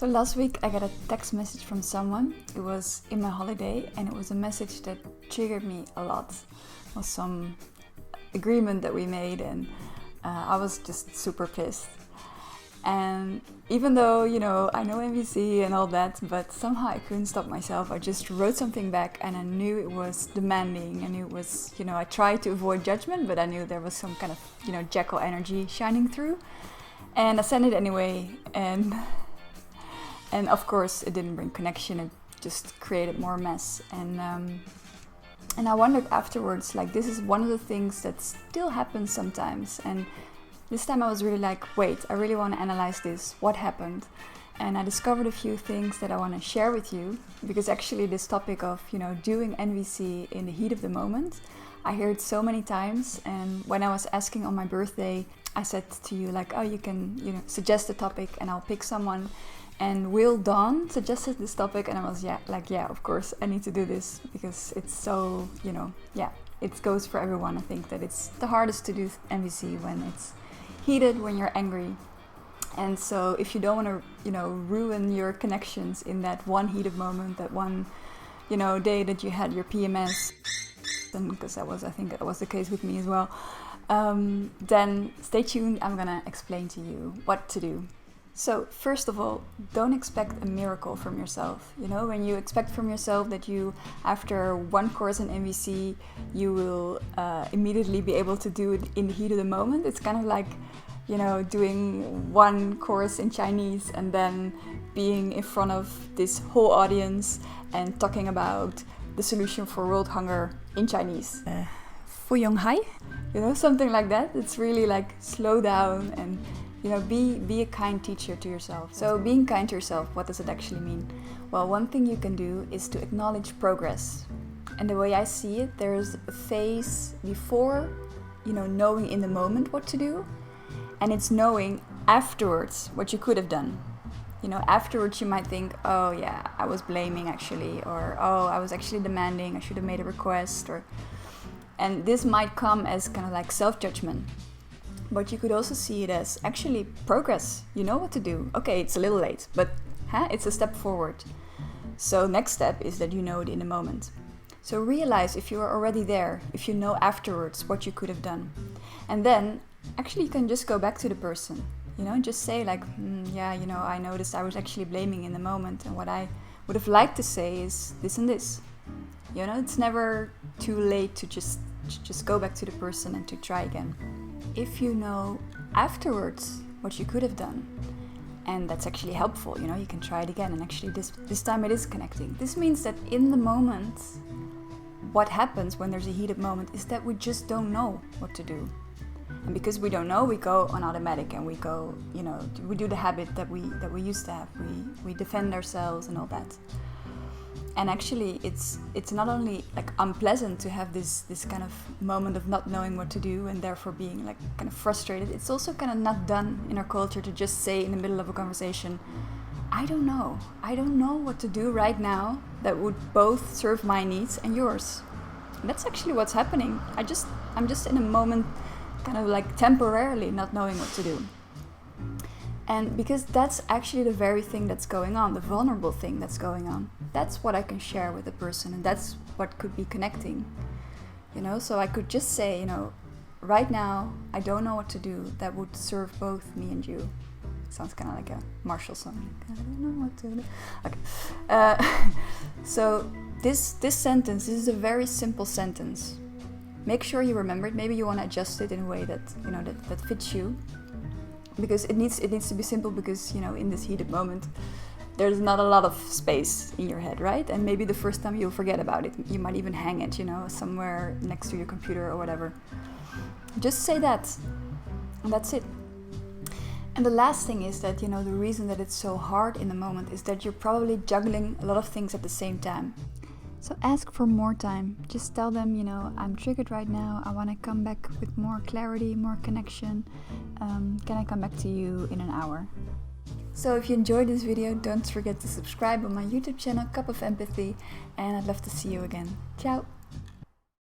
So last week I got a text message from someone. It was in my holiday and it was a message that triggered me a lot. It was some agreement that we made and I was just super pissed. And even though, I know MVC and all that, but somehow I couldn't stop myself. I just wrote something back and I knew it was demanding. I knew it was, I tried to avoid judgment, but I knew there was some kind of, Jekyll energy shining through. And I sent it anyway. And of course it didn't bring connection. It just created more mess. And I wondered afterwards, this is one of the things that still happens sometimes. And this time I was really wait, I really want to analyze this. What happened? And I discovered a few things that I want to share with you. Because actually this topic of, doing NVC in the heat of the moment, I hear it so many times. And when I was asking on my birthday, I said to you you can, suggest a topic and I'll pick someone. And Will Dawn suggested this topic and I was yeah, of course I need to do this because it's so, it goes for everyone. I think that it's the hardest to do MVC when it's heated, when you're angry. And so if you don't want to, ruin your connections in that one heated moment, that one, day that you had your PMS, and because I think that was the case with me as well, then stay tuned. I'm gonna explain to you what to do. So first of all, don't expect a miracle from yourself. When you expect from yourself that you, after one course in MVC, you will immediately be able to do it in the heat of the moment. It's kind of like, doing one course in Chinese and then being in front of this whole audience and talking about the solution for world hunger in Chinese. Fuyong hai? Something like that. It's really slow down and be a kind teacher to yourself. So being kind to yourself, what does it actually mean? Well, one thing you can do is to acknowledge progress. And the way I see it, there's a phase before, knowing in the moment what to do. And it's knowing afterwards what you could have done. Afterwards you might think, oh yeah, I was blaming actually, or oh, I was actually demanding, I should have made a request, and this might come as kind of self-judgment. But you could also see it as actually progress. You know what to do. Okay, it's a little late, but it's a step forward. So next step is that you know it in the moment. So realize if you are already there, if you know afterwards what you could have done. And then actually you can just go back to the person. Just say I noticed I was actually blaming in the moment. And what I would have liked to say is this and this. It's never too late to just go back to the person and to try again. If you know afterwards what you could have done, and that's actually helpful, you can try it again, and actually this time it is connecting. This means that in the moment, what happens when there's a heated moment is that we just don't know what to do. And because we don't know, we go on automatic and we go, we do the habit that we used to have. We defend ourselves and all that. And actually, it's not only unpleasant to have this kind of moment of not knowing what to do and therefore being kind of frustrated. It's also kind of not done in our culture to just say in the middle of a conversation, I don't know what to do right now that would both serve my needs and yours. And that's actually what's happening. I'm just in a moment, kind of temporarily not knowing what to do. And because that's actually the very thing that's going on, the vulnerable thing that's going on. That's what I can share with the person, and that's what could be connecting. So I could just say, right now, I don't know what to do that would serve both me and you. Sounds kind of like a Marshal song. I don't know what to do. Okay. So this sentence, this is a very simple sentence. Make sure you remember it. Maybe you want to adjust it in a way that, that fits you. Because it needs to be simple because, in this heated moment, there's not a lot of space in your head, right? And maybe the first time you'll forget about it. You might even hang it, somewhere next to your computer or whatever. Just say that. And that's it. And the last thing is that, the reason that it's so hard in the moment is that you're probably juggling a lot of things at the same time. So ask for more time. Just tell them, I'm triggered right now. I want to come back with more clarity, more connection. Can I come back to you in an hour? So if you enjoyed this video, don't forget to subscribe on my YouTube channel, Cup of Empathy, and I'd love to see you again. Ciao!